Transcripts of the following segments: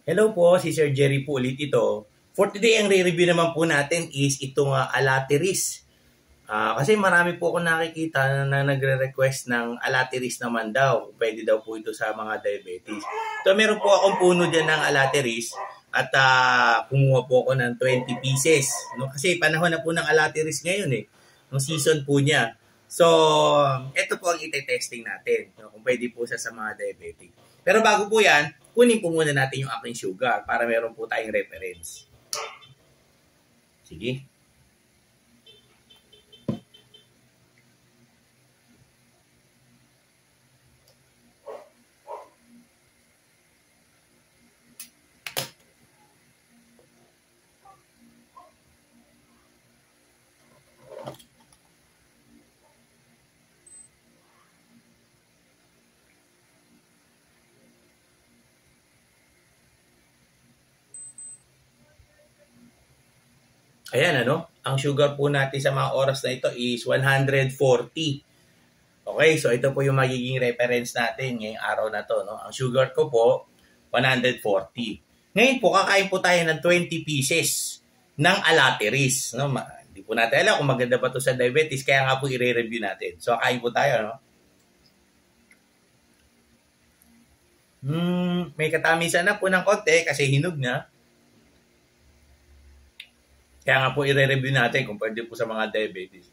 Hello po, si Sir Jerry po ulit ito. For today, ang re-review naman po natin is itong Alateris. Kasi marami po ako nakikita na nagre-request ng Alateris naman daw. Pwede daw po ito sa mga diabetes. So meron po akong puno dyan ng Alateris at kumuha po ako ng 20 pieces. No? Kasi panahon na po ng Alateris ngayon eh. Yung season po niya. So, ito po ang ite-testing natin. No? Kung pwede po siya sa mga diabetic. Pero bago po yan, kunin po muna natin yung aking sugar para meron po tayong reference. Sige. Ayan, ang sugar po natin sa mga oras na ito is 140. Okay, so ito po yung magiging reference natin ngayong araw na to. No? Ang sugar ko po, 140. Ngayon po, kakain po tayo ng 20 pieces ng Alateris. No? Hindi po natin alam kung maganda ba to sa diabetes, kaya nga po i-review natin. So, kakain po tayo, no? May katamisan na po ng konti kasi hinog na. Kaya nga po i-review natin kung pwede po sa mga diabetes.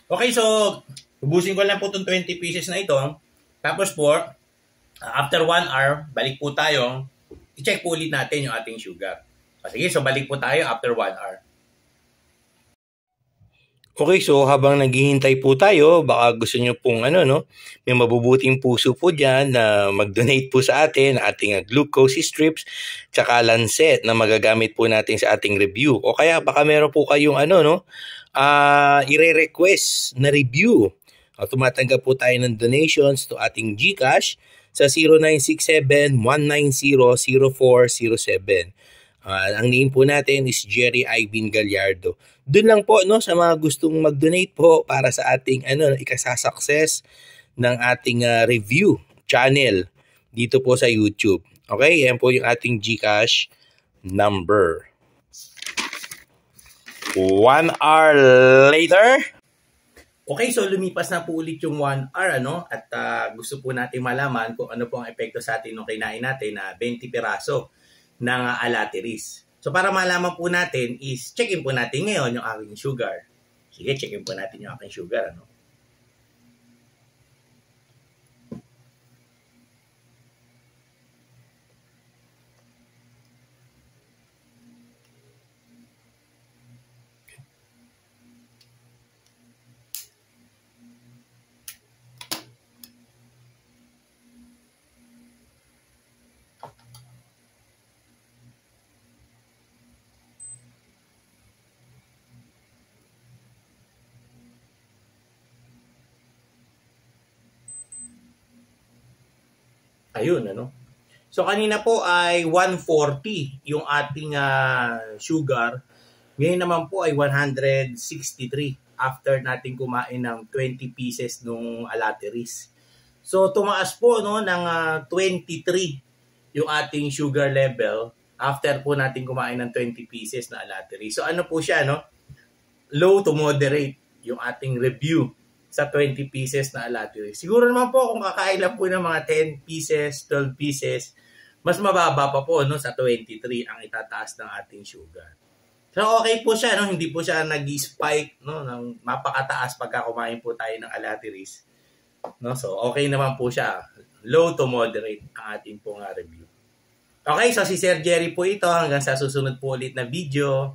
Okay, so ubusin ko lang po itong 20 pieces na ito. Tapos po, after 1 hour, balik po tayo. I-check po ulit natin yung ating sugar. Sige, so balik po tayo after 1 hour. Okay, so habang naghihintay po tayo, baka gusto nyo pong may mabubuting puso po dyan na mag-donate po sa atin, ating glucose strips, tsaka lancet na magagamit po natin sa ating review. O kaya baka meron po kayong i-request na review. Tumatanggap po tayo ng donations to ating GCash sa 0967-190-0407. Ang name po natin is Jerry Ivan Gallardo. Doon lang po sa mga gustong mag-donate po para sa ating ikasasucess ng ating review channel dito po sa YouTube. Okay, yan po yung ating GCash number. 1 hour later. Okay, so lumipas na po ulit yung 1 hour at gusto po natin malaman kung ano po ang epekto sa atin nung kinain natin na 20 piraso ng Alateris. So para malaman po natin is check-in po natin ngayon yung aking sugar. Sige, check-in po natin yung aking sugar. Ayun, So kanina po ay 140 yung ating sugar. Ngayon naman po ay 163 after natin kumain ng 20 pieces nung Alateris. So tumaas po ng 23 yung ating sugar level after po natin kumain ng 20 pieces na Alateris. So ano po siya, low to moderate yung ating review sa 20 pieces na Alateris. Siguro naman po kung kakain lang po ng mga 10 pieces, 12 pieces, mas mababa pa po sa 23 ang itataas ng ating sugar. So okay po siya, hindi po siya nag-spike ng mapakataas pagka kumain po tayo ng Alateris. So okay naman po siya. Low to moderate ang ating pong review. Okay, so si Sir Jerry po ito. Hanggang sa susunod po ulit na video.